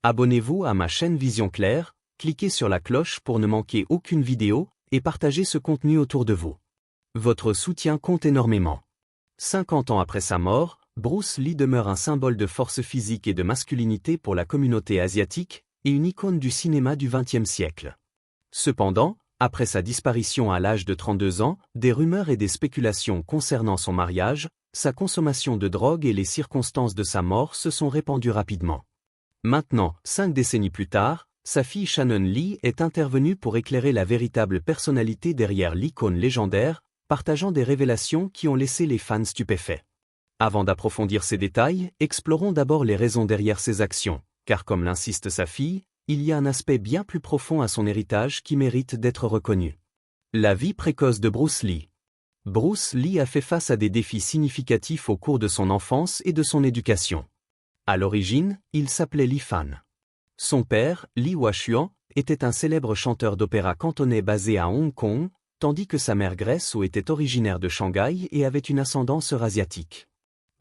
Abonnez-vous à ma chaîne Vision Claire, cliquez sur la cloche pour ne manquer aucune vidéo et partagez ce contenu autour de vous. Votre soutien compte énormément. 50 ans après sa mort, Bruce Lee demeure un symbole de force physique et de masculinité pour la communauté asiatique et une icône du cinéma du XXe siècle. Cependant, après sa disparition à l'âge de 32 ans, des rumeurs et des spéculations concernant son mariage, sa consommation de drogue et les circonstances de sa mort se sont répandues rapidement. Maintenant, 5 décennies plus tard, sa fille Shannon Lee est intervenue pour éclairer la véritable personnalité derrière l'icône légendaire, partageant des révélations qui ont laissé les fans stupéfaits. Avant d'approfondir ces détails, explorons d'abord les raisons derrière ses actions, car comme l'insiste sa fille, il y a un aspect bien plus profond à son héritage qui mérite d'être reconnu. La vie précoce de Bruce Lee. Bruce Lee a fait face à des défis significatifs au cours de son enfance et de son éducation. À l'origine, il s'appelait Lee Fan. Son père, Lee Hua-chuan, était un célèbre chanteur d'opéra cantonais basé à Hong Kong, tandis que sa mère Grace O était originaire de Shanghai et avait une ascendance eurasiatique.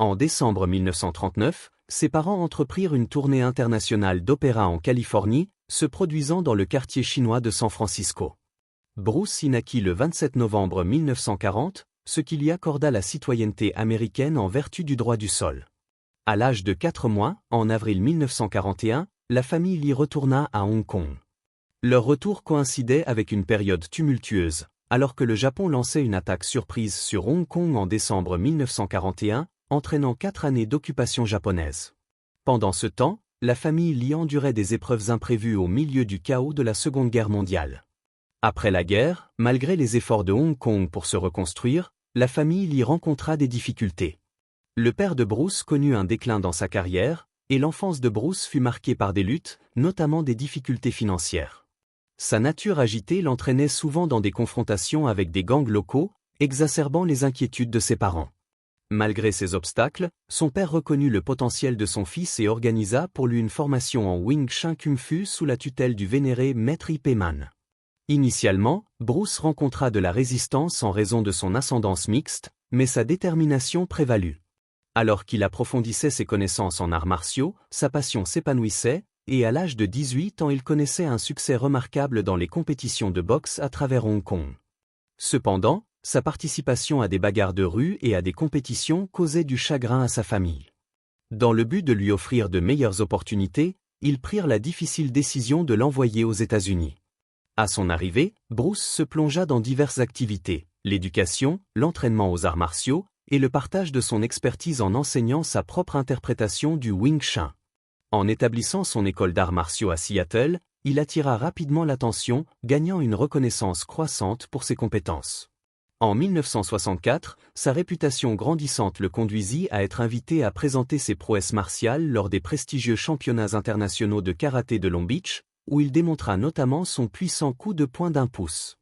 En décembre 1939, ses parents entreprirent une tournée internationale d'opéra en Californie, se produisant dans le quartier chinois de San Francisco. Bruce y naquit le 27 novembre 1940, ce qui lui accorda la citoyenneté américaine en vertu du droit du sol. À l'âge de 4 mois, en avril 1941, la famille Lee retourna à Hong Kong. Leur retour coïncidait avec une période tumultueuse, alors que le Japon lançait une attaque surprise sur Hong Kong en décembre 1941, entraînant 4 années d'occupation japonaise. Pendant ce temps, la famille Lee endurait des épreuves imprévues au milieu du chaos de la Seconde Guerre mondiale. Après la guerre, malgré les efforts de Hong Kong pour se reconstruire, la famille Lee rencontra des difficultés. Le père de Bruce connut un déclin dans sa carrière, et l'enfance de Bruce fut marquée par des luttes, notamment des difficultés financières. Sa nature agitée l'entraînait souvent dans des confrontations avec des gangs locaux, exacerbant les inquiétudes de ses parents. Malgré ces obstacles, son père reconnut le potentiel de son fils et organisa pour lui une formation en Wing Chun Kung Fu sous la tutelle du vénéré Maître Ip Man. Initialement, Bruce rencontra de la résistance en raison de son ascendance mixte, mais sa détermination prévalut. Alors qu'il approfondissait ses connaissances en arts martiaux, sa passion s'épanouissait, et à l'âge de 18 ans il connaissait un succès remarquable dans les compétitions de boxe à travers Hong Kong. Cependant, sa participation à des bagarres de rue et à des compétitions causait du chagrin à sa famille. Dans le but de lui offrir de meilleures opportunités, ils prirent la difficile décision de l'envoyer aux États-Unis. À son arrivée, Bruce se plongea dans diverses activités, l'éducation, l'entraînement aux arts martiaux, et le partage de son expertise en enseignant sa propre interprétation du Wing Chun. En établissant son école d'arts martiaux à Seattle, il attira rapidement l'attention, gagnant une reconnaissance croissante pour ses compétences. En 1964, sa réputation grandissante le conduisit à être invité à présenter ses prouesses martiales lors des prestigieux championnats internationaux de karaté de Long Beach, où il démontra notamment son puissant coup de poing d'1 pouce.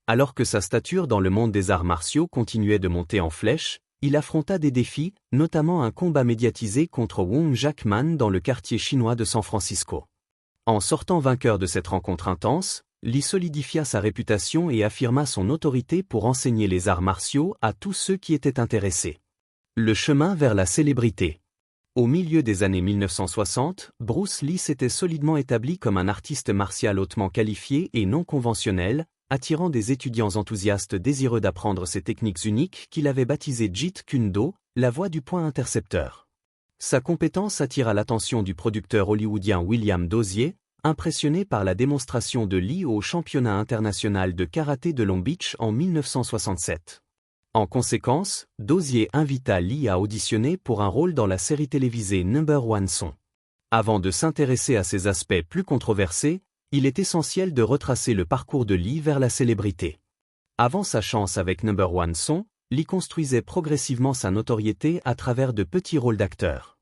Alors que sa stature dans le monde des arts martiaux continuait de monter en flèche, il affronta des défis, notamment un combat médiatisé contre Wong Jackman dans le quartier chinois de San Francisco. En sortant vainqueur de cette rencontre intense, Lee solidifia sa réputation et affirma son autorité pour enseigner les arts martiaux à tous ceux qui étaient intéressés. Le chemin vers la célébrité. Au milieu des années 1960, Bruce Lee s'était solidement établi comme un artiste martial hautement qualifié et non conventionnel, attirant des étudiants enthousiastes désireux d'apprendre ces techniques uniques qu'il avait baptisées Jeet Kune Do, la voie du point intercepteur. Sa compétence attira l'attention du producteur hollywoodien William Dozier, impressionné par la démonstration de Lee au championnat international de karaté de Long Beach en 1967. En conséquence, Dozier invita Lee à auditionner pour un rôle dans la série télévisée Number One Son. Avant de s'intéresser à ces aspects plus controversés, il est essentiel de retracer le parcours de Lee vers la célébrité. Avant sa chance avec Number One Son, Lee construisait progressivement sa notoriété à travers de petits rôles d'acteurs.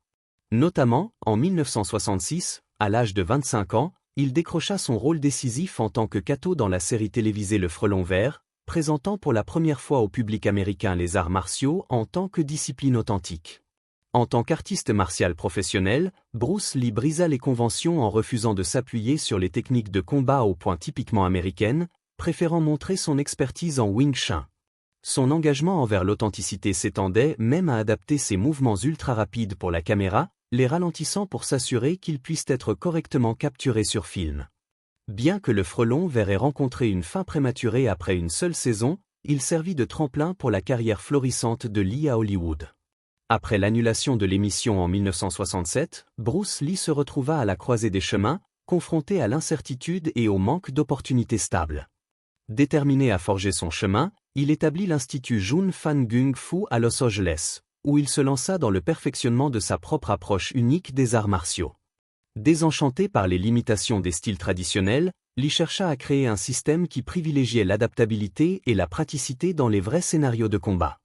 Notamment, en 1966, à l'âge de 25 ans, il décrocha son rôle décisif en tant que Kato dans la série télévisée Le Frelon Vert, présentant pour la première fois au public américain les arts martiaux en tant que discipline authentique. En tant qu'artiste martial professionnel, Bruce Lee brisa les conventions en refusant de s'appuyer sur les techniques de combat au point typiquement américaines, préférant montrer son expertise en Wing Chun. Son engagement envers l'authenticité s'étendait même à adapter ses mouvements ultra rapides pour la caméra, les ralentissant pour s'assurer qu'ils puissent être correctement capturés sur film. Bien que le frelon vert ait rencontré une fin prématurée après une seule saison, il servit de tremplin pour la carrière florissante de Lee à Hollywood. Après l'annulation de l'émission en 1967, Bruce Lee se retrouva à la croisée des chemins, confronté à l'incertitude et au manque d'opportunités stables. Déterminé à forger son chemin, il établit l'Institut Jun Fan Gung Fu à Los Angeles, où il se lança dans le perfectionnement de sa propre approche unique des arts martiaux. Désenchanté par les limitations des styles traditionnels, Lee chercha à créer un système qui privilégiait l'adaptabilité et la praticité dans les vrais scénarios de combat.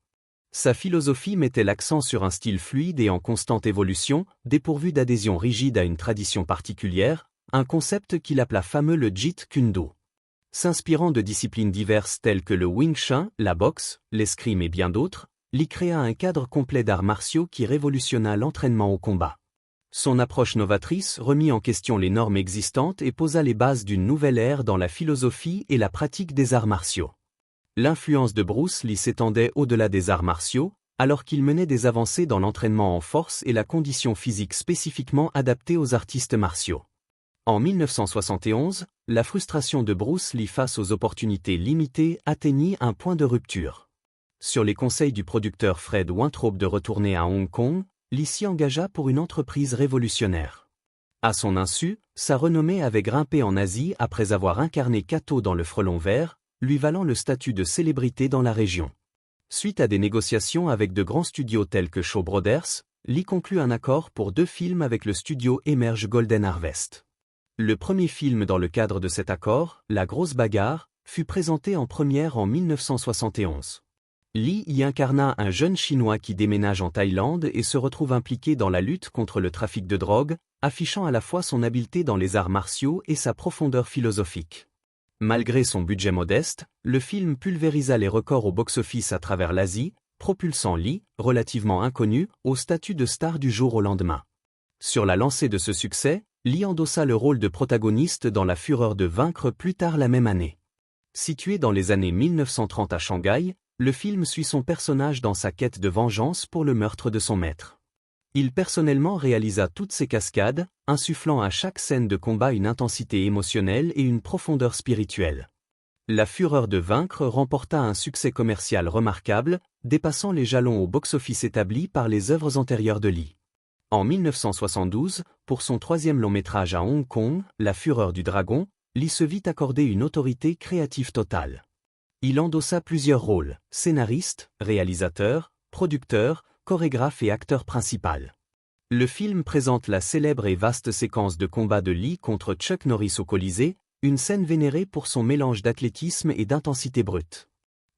Sa philosophie mettait l'accent sur un style fluide et en constante évolution, dépourvu d'adhésion rigide à une tradition particulière, un concept qu'il appela fameux le Jeet Kune Do. S'inspirant de disciplines diverses telles que le Wing Chun, la boxe, l'escrime et bien d'autres, Lee créa un cadre complet d'arts martiaux qui révolutionna l'entraînement au combat. Son approche novatrice remit en question les normes existantes et posa les bases d'une nouvelle ère dans la philosophie et la pratique des arts martiaux. L'influence de Bruce Lee s'étendait au-delà des arts martiaux, alors qu'il menait des avancées dans l'entraînement en force et la condition physique spécifiquement adaptée aux artistes martiaux. En 1971, la frustration de Bruce Lee face aux opportunités limitées atteignit un point de rupture. Sur les conseils du producteur Fred Weintraub de retourner à Hong Kong, Lee s'y engagea pour une entreprise révolutionnaire. À son insu, sa renommée avait grimpé en Asie après avoir incarné Kato dans Le Frelon Vert, lui valant le statut de célébrité dans la région. Suite à des négociations avec de grands studios tels que Shaw Brothers, Lee conclut un accord pour 2 films avec le studio Emerge Golden Harvest. Le premier film dans le cadre de cet accord, La Grosse Bagarre, fut présenté en première en 1971. Lee y incarna un jeune Chinois qui déménage en Thaïlande et se retrouve impliqué dans la lutte contre le trafic de drogue, affichant à la fois son habileté dans les arts martiaux et sa profondeur philosophique. Malgré son budget modeste, le film pulvérisa les records au box-office à travers l'Asie, propulsant Lee, relativement inconnu, au statut de star du jour au lendemain. Sur la lancée de ce succès, Lee endossa le rôle de protagoniste dans La Fureur de vaincre plus tard la même année. Situé dans les années 1930 à Shanghai, le film suit son personnage dans sa quête de vengeance pour le meurtre de son maître. Il personnellement réalisa toutes ses cascades, insufflant à chaque scène de combat une intensité émotionnelle et une profondeur spirituelle. La Fureur de vaincre remporta un succès commercial remarquable, dépassant les jalons au box-office établis par les œuvres antérieures de Lee. En 1972, pour son 3e long-métrage à Hong Kong, La Fureur du Dragon, Lee se vit accorder une autorité créative totale. Il endossa plusieurs rôles, scénariste, réalisateur, producteur, chorégraphe et acteur principal. Le film présente la célèbre et vaste séquence de combat de Lee contre Chuck Norris au Colisée, une scène vénérée pour son mélange d'athlétisme et d'intensité brute.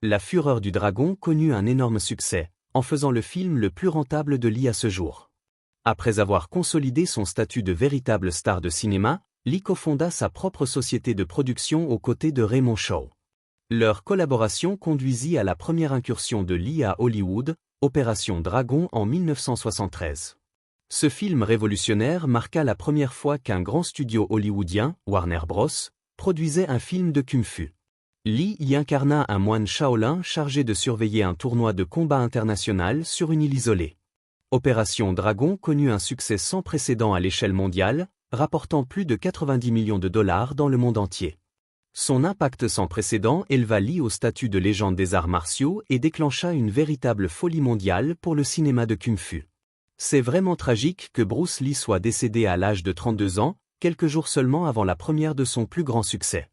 La Fureur du Dragon connut un énorme succès, en faisant le film le plus rentable de Lee à ce jour. Après avoir consolidé son statut de véritable star de cinéma, Lee cofonda sa propre société de production aux côtés de Raymond Shaw. Leur collaboration conduisit à la première incursion de Lee à Hollywood, Opération Dragon en 1973. Ce film révolutionnaire marqua la première fois qu'un grand studio hollywoodien, Warner Bros., produisait un film de kung-fu. Lee y incarna un moine Shaolin chargé de surveiller un tournoi de combat international sur une île isolée. Opération Dragon connut un succès sans précédent à l'échelle mondiale, rapportant plus de 90 millions de dollars dans le monde entier. Son impact sans précédent éleva Lee au statut de légende des arts martiaux et déclencha une véritable folie mondiale pour le cinéma de kung-fu. C'est vraiment tragique que Bruce Lee soit décédé à l'âge de 32 ans, quelques jours seulement avant la première de son plus grand succès.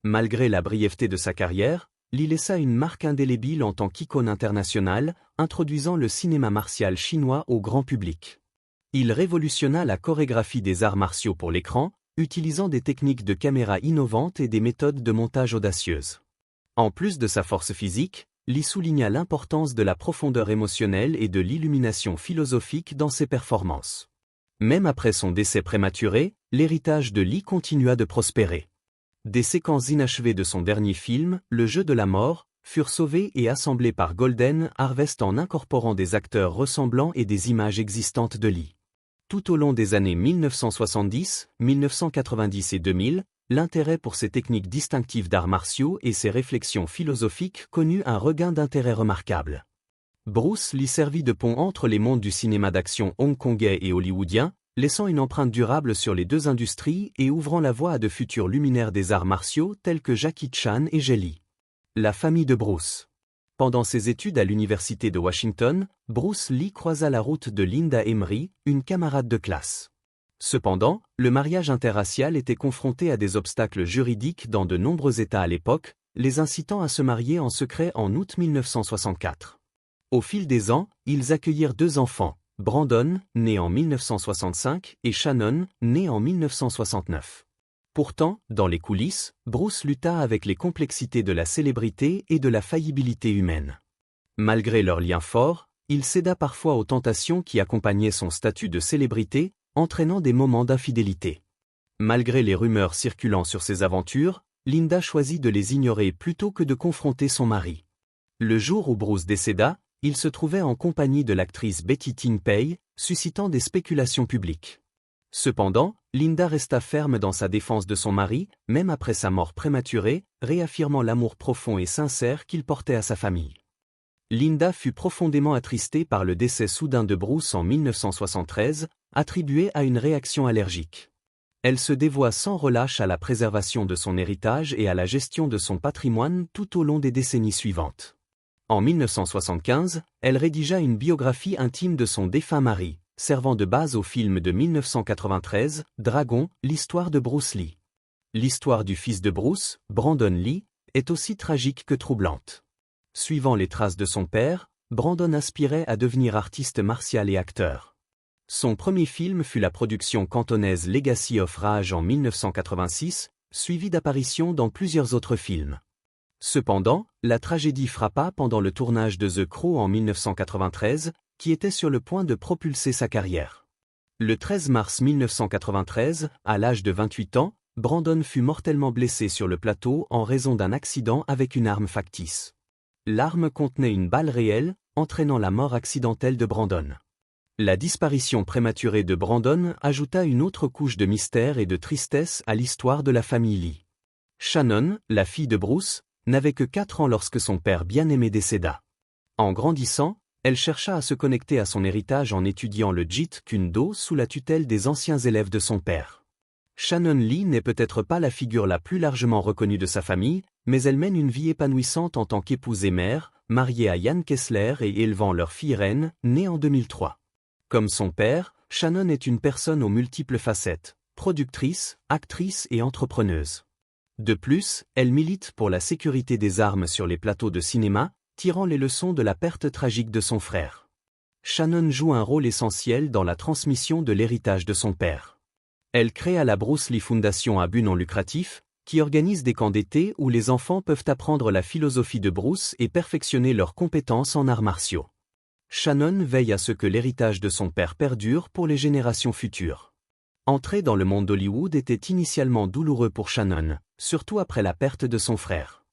Malgré la brièveté de sa carrière, Lee laissa une marque indélébile en tant qu'icône internationale, introduisant le cinéma martial chinois au grand public. Il révolutionna la chorégraphie des arts martiaux pour l'écran, utilisant des techniques de caméra innovantes et des méthodes de montage audacieuses. En plus de sa force physique, Lee souligna l'importance de la profondeur émotionnelle et de l'illumination philosophique dans ses performances. Même après son décès prématuré, l'héritage de Lee continua de prospérer. Des séquences inachevées de son dernier film, Le Jeu de la mort, furent sauvées et assemblées par Golden Harvest en incorporant des acteurs ressemblants et des images existantes de Lee. Tout au long des années 1970, 1990 et 2000, l'intérêt pour ces techniques distinctives d'arts martiaux et ses réflexions philosophiques connut un regain d'intérêt remarquable. Bruce Lee servit de pont entre les mondes du cinéma d'action hongkongais et hollywoodien, laissant une empreinte durable sur les deux industries et ouvrant la voie à de futurs luminaires des arts martiaux tels que Jackie Chan et Jet Li. La famille de Bruce. Pendant ses études à l'université de Washington, Bruce Lee croisa la route de Linda Emery, une camarade de classe. Cependant, le mariage interracial était confronté à des obstacles juridiques dans de nombreux États à l'époque, les incitant à se marier en secret en août 1964. Au fil des ans, ils accueillirent deux enfants, Brandon, né en 1965, et Shannon, né en 1969. Pourtant, dans les coulisses, Bruce lutta avec les complexités de la célébrité et de la faillibilité humaine. Malgré leurs liens forts, il céda parfois aux tentations qui accompagnaient son statut de célébrité, entraînant des moments d'infidélité. Malgré les rumeurs circulant sur ses aventures, Linda choisit de les ignorer plutôt que de confronter son mari. Le jour où Bruce décéda, il se trouvait en compagnie de l'actrice Betty Ting Pei, suscitant des spéculations publiques. Cependant, Linda resta ferme dans sa défense de son mari, même après sa mort prématurée, réaffirmant l'amour profond et sincère qu'il portait à sa famille. Linda fut profondément attristée par le décès soudain de Bruce en 1973, attribué à une réaction allergique. Elle se dévoua sans relâche à la préservation de son héritage et à la gestion de son patrimoine tout au long des décennies suivantes. En 1975, elle rédigea une biographie intime de son défunt mari, servant de base au film de 1993, Dragon, l'histoire de Bruce Lee. L'histoire du fils de Bruce, Brandon Lee, est aussi tragique que troublante. Suivant les traces de son père, Brandon aspirait à devenir artiste martial et acteur. Son premier film fut la production cantonaise Legacy of Rage en 1986, suivi d'apparitions dans plusieurs autres films. Cependant, la tragédie frappa pendant le tournage de The Crow en 1993, qui était sur le point de propulser sa carrière. Le 13 mars 1993, à l'âge de 28 ans, Brandon fut mortellement blessé sur le plateau en raison d'un accident avec une arme factice. L'arme contenait une balle réelle, entraînant la mort accidentelle de Brandon. La disparition prématurée de Brandon ajouta une autre couche de mystère et de tristesse à l'histoire de la famille Lee. Shannon, la fille de Bruce, n'avait que 4 ans lorsque son père bien-aimé décéda. En grandissant, elle chercha à se connecter à son héritage en étudiant le Jeet Kune Do sous la tutelle des anciens élèves de son père. Shannon Lee n'est peut-être pas la figure la plus largement reconnue de sa famille, mais elle mène une vie épanouissante en tant qu'épouse et mère, mariée à Ian Kessler et élevant leur fille Ren, née en 2003. Comme son père, Shannon est une personne aux multiples facettes, productrice, actrice et entrepreneuse. De plus, elle milite pour la sécurité des armes sur les plateaux de cinéma, tirant les leçons de la perte tragique de son frère. Shannon joue un rôle essentiel dans la transmission de l'héritage de son père. Elle créa la Bruce Lee Foundation à but non lucratif, qui organise des camps d'été où les enfants peuvent apprendre la philosophie de Bruce et perfectionner leurs compétences en arts martiaux. Shannon veille à ce que l'héritage de son père perdure pour les générations futures. Entrer dans le monde d'Hollywood était initialement douloureux pour Shannon, surtout après la perte de son frère.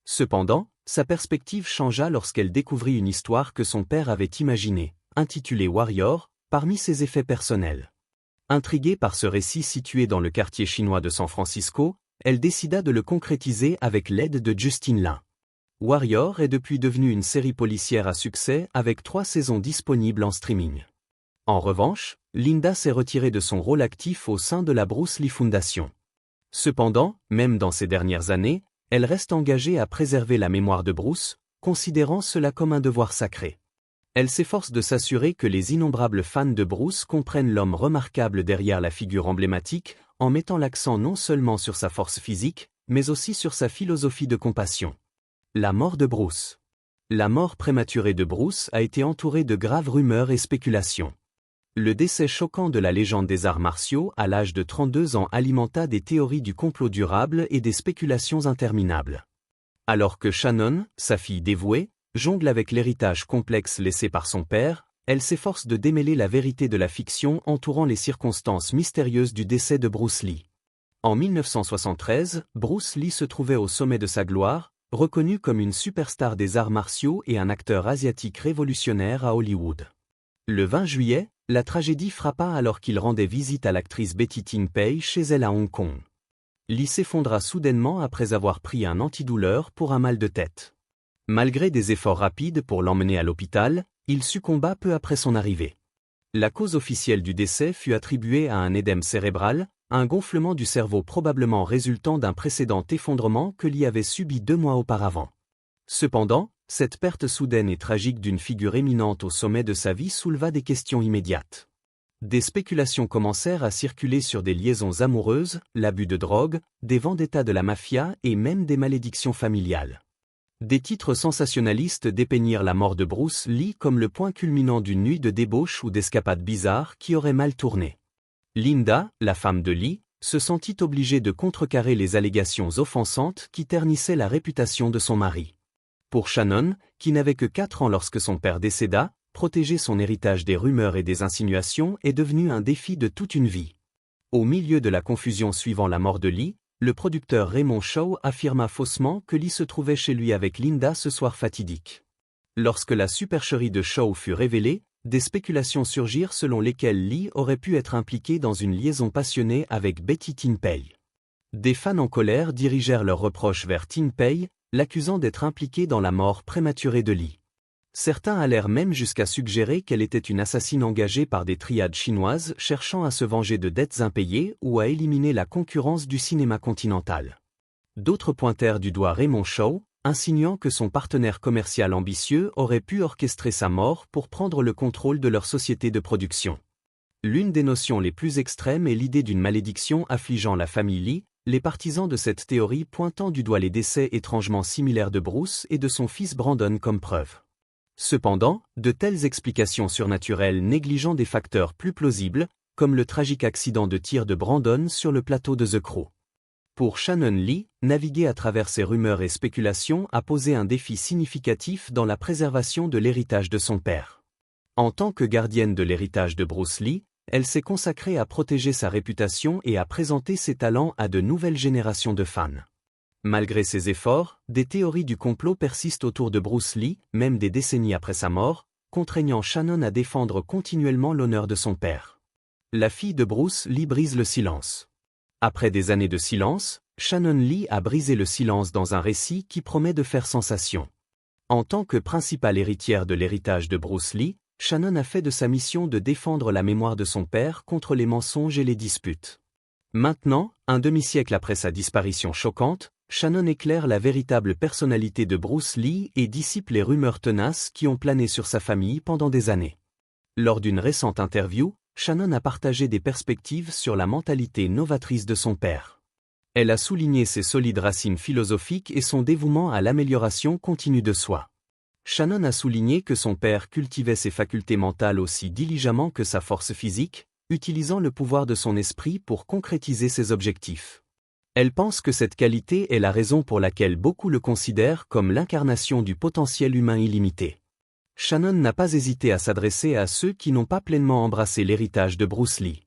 Cependant, sa perspective changea lorsqu'elle découvrit une histoire que son père avait imaginée, intitulée Warrior, parmi ses effets personnels. Intriguée par ce récit situé dans le quartier chinois de San Francisco, elle décida de le concrétiser avec l'aide de Justin Lin. Warrior est depuis devenu une série policière à succès avec 3 saisons disponibles en streaming. En revanche, Linda s'est retirée de son rôle actif au sein de la Bruce Lee Foundation. Cependant, même dans ces dernières années, elle reste engagée à préserver la mémoire de Bruce, considérant cela comme un devoir sacré. Elle s'efforce de s'assurer que les innombrables fans de Bruce comprennent l'homme remarquable derrière la figure emblématique, en mettant l'accent non seulement sur sa force physique, mais aussi sur sa philosophie de compassion. La mort de Bruce. La mort prématurée de Bruce a été entourée de graves rumeurs et spéculations. Le décès choquant de la légende des arts martiaux à l'âge de 32 ans alimenta des théories du complot durable et des spéculations interminables. Alors que Shannon, sa fille dévouée, jongle avec l'héritage complexe laissé par son père, elle s'efforce de démêler la vérité de la fiction entourant les circonstances mystérieuses du décès de Bruce Lee. En 1973, Bruce Lee se trouvait au sommet de sa gloire, reconnu comme une superstar des arts martiaux et un acteur asiatique révolutionnaire à Hollywood. Le 20 juillet, la tragédie frappa alors qu'il rendait visite à l'actrice Betty Ting Pei chez elle à Hong Kong. Lee s'effondra soudainement après avoir pris un antidouleur pour un mal de tête. Malgré des efforts rapides pour l'emmener à l'hôpital, il succomba peu après son arrivée. La cause officielle du décès fut attribuée à un édème cérébral, un gonflement du cerveau probablement résultant d'un précédent effondrement que Lee avait subi 2 mois auparavant. Cependant, cette perte soudaine et tragique d'une figure éminente au sommet de sa vie souleva des questions immédiates. Des spéculations commencèrent à circuler sur des liaisons amoureuses, l'abus de drogue, des vendettas de la mafia et même des malédictions familiales. Des titres sensationnalistes dépeignirent la mort de Bruce Lee comme le point culminant d'une nuit de débauche ou d'escapade bizarre qui aurait mal tourné. Linda, la femme de Lee, se sentit obligée de contrecarrer les allégations offensantes qui ternissaient la réputation de son mari. Pour Shannon, qui n'avait que 4 ans lorsque son père décéda, protéger son héritage des rumeurs et des insinuations est devenu un défi de toute une vie. Au milieu de la confusion suivant la mort de Lee, le producteur Raymond Shaw affirma faussement que Lee se trouvait chez lui avec Linda ce soir fatidique. Lorsque la supercherie de Shaw fut révélée, des spéculations surgirent selon lesquelles Lee aurait pu être impliqué dans une liaison passionnée avec Betty Tin-Pei. Des fans en colère dirigèrent leurs reproches vers Tin-Pei, l'accusant d'être impliqué dans la mort prématurée de Lee. Certains allèrent même jusqu'à suggérer qu'elle était une assassine engagée par des triades chinoises cherchant à se venger de dettes impayées ou à éliminer la concurrence du cinéma continental. D'autres pointèrent du doigt Raymond Shaw, insinuant que son partenaire commercial ambitieux aurait pu orchestrer sa mort pour prendre le contrôle de leur société de production. L'une des notions les plus extrêmes est l'idée d'une malédiction affligeant la famille Lee, les partisans de cette théorie pointant du doigt les décès étrangement similaires de Bruce et de son fils Brandon comme preuve. Cependant, de telles explications surnaturelles négligeant des facteurs plus plausibles, comme le tragique accident de tir de Brandon sur le plateau de The Crow. Pour Shannon Lee, naviguer à travers ces rumeurs et spéculations a posé un défi significatif dans la préservation de l'héritage de son père. En tant que gardienne de l'héritage de Bruce Lee, elle s'est consacrée à protéger sa réputation et à présenter ses talents à de nouvelles générations de fans. Malgré ses efforts, des théories du complot persistent autour de Bruce Lee, même des décennies après sa mort, contraignant Shannon à défendre continuellement l'honneur de son père. La fille de Bruce Lee brise le silence. Après des années de silence, Shannon Lee a brisé le silence dans un récit qui promet de faire sensation. En tant que principale héritière de l'héritage de Bruce Lee, Shannon a fait de sa mission de défendre la mémoire de son père contre les mensonges et les disputes. Maintenant, un demi-siècle après sa disparition choquante, Shannon éclaire la véritable personnalité de Bruce Lee et dissipe les rumeurs tenaces qui ont plané sur sa famille pendant des années. Lors d'une récente interview, Shannon a partagé des perspectives sur la mentalité novatrice de son père. Elle a souligné ses solides racines philosophiques et son dévouement à l'amélioration continue de soi. Shannon a souligné que son père cultivait ses facultés mentales aussi diligemment que sa force physique, utilisant le pouvoir de son esprit pour concrétiser ses objectifs. Elle pense que cette qualité est la raison pour laquelle beaucoup le considèrent comme l'incarnation du potentiel humain illimité. Shannon n'a pas hésité à s'adresser à ceux qui n'ont pas pleinement embrassé l'héritage de Bruce Lee.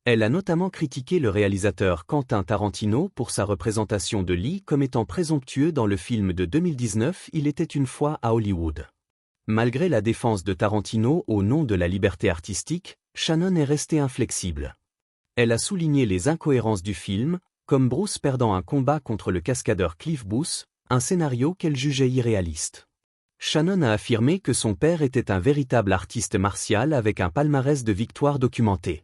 Elle a notamment critiqué le réalisateur Quentin Tarantino pour sa représentation de Lee comme étant présomptueux dans le film de 2019 Il était une fois à Hollywood. Malgré la défense de Tarantino au nom de la liberté artistique, Shannon est restée inflexible. Elle a souligné les incohérences du film, comme Bruce perdant un combat contre le cascadeur Cliff Booth, un scénario qu'elle jugeait irréaliste. Shannon a affirmé que son père était un véritable artiste martial avec un palmarès de victoires documentées.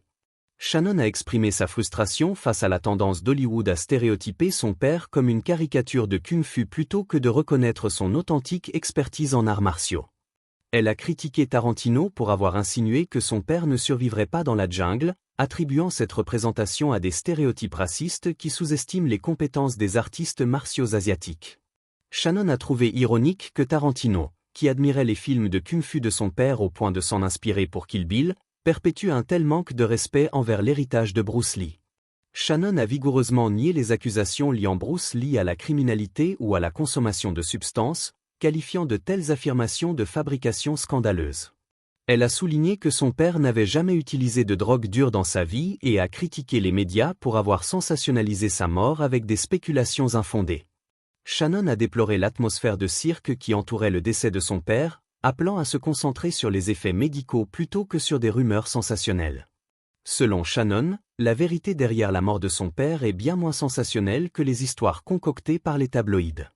Shannon a exprimé sa frustration face à la tendance d'Hollywood à stéréotyper son père comme une caricature de kung-fu plutôt que de reconnaître son authentique expertise en arts martiaux. Elle a critiqué Tarantino pour avoir insinué que son père ne survivrait pas dans la jungle, attribuant cette représentation à des stéréotypes racistes qui sous-estiment les compétences des artistes martiaux asiatiques. Shannon a trouvé ironique que Tarantino, qui admirait les films de kung-fu de son père au point de s'en inspirer pour Kill Bill, perpétue un tel manque de respect envers l'héritage de Bruce Lee. Shannon a vigoureusement nié les accusations liant Bruce Lee à la criminalité ou à la consommation de substances, qualifiant de telles affirmations de fabrication scandaleuse. Elle a souligné que son père n'avait jamais utilisé de drogue dure dans sa vie et a critiqué les médias pour avoir sensationnalisé sa mort avec des spéculations infondées. Shannon a déploré l'atmosphère de cirque qui entourait le décès de son père, appelant à se concentrer sur les effets médicaux plutôt que sur des rumeurs sensationnelles. Selon Shannon, la vérité derrière la mort de son père est bien moins sensationnelle que les histoires concoctées par les tabloïds.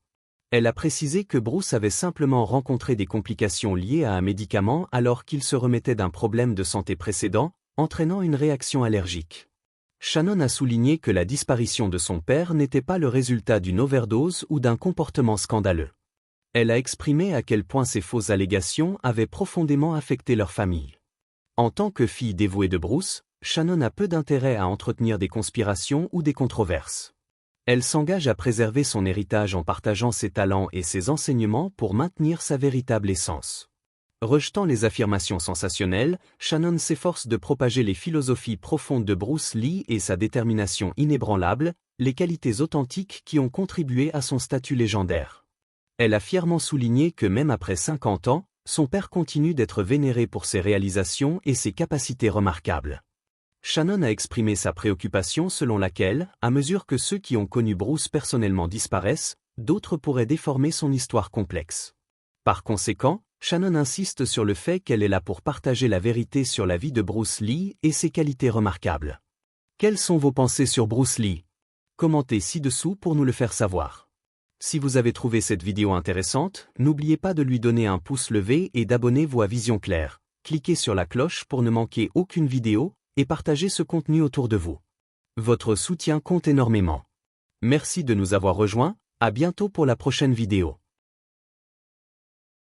Elle a précisé que Bruce avait simplement rencontré des complications liées à un médicament alors qu'il se remettait d'un problème de santé précédent, entraînant une réaction allergique. Shannon a souligné que la disparition de son père n'était pas le résultat d'une overdose ou d'un comportement scandaleux. Elle a exprimé à quel point ces fausses allégations avaient profondément affecté leur famille. En tant que fille dévouée de Bruce, Shannon a peu d'intérêt à entretenir des conspirations ou des controverses. Elle s'engage à préserver son héritage en partageant ses talents et ses enseignements pour maintenir sa véritable essence. Rejetant les affirmations sensationnelles, Shannon s'efforce de propager les philosophies profondes de Bruce Lee et sa détermination inébranlable, les qualités authentiques qui ont contribué à son statut légendaire. Elle a fièrement souligné que même après 50 ans, son père continue d'être vénéré pour ses réalisations et ses capacités remarquables. Shannon a exprimé sa préoccupation selon laquelle, à mesure que ceux qui ont connu Bruce personnellement disparaissent, d'autres pourraient déformer son histoire complexe. Par conséquent, Shannon insiste sur le fait qu'elle est là pour partager la vérité sur la vie de Bruce Lee et ses qualités remarquables. Quelles sont vos pensées sur Bruce Lee? Commentez ci-dessous pour nous le faire savoir. Si vous avez trouvé cette vidéo intéressante, n'oubliez pas de lui donner un pouce levé et d'abonnez-vous à Vision Claire. Cliquez sur la cloche pour ne manquer aucune vidéo et partagez ce contenu autour de vous. Votre soutien compte énormément. Merci de nous avoir rejoints, à bientôt pour la prochaine vidéo.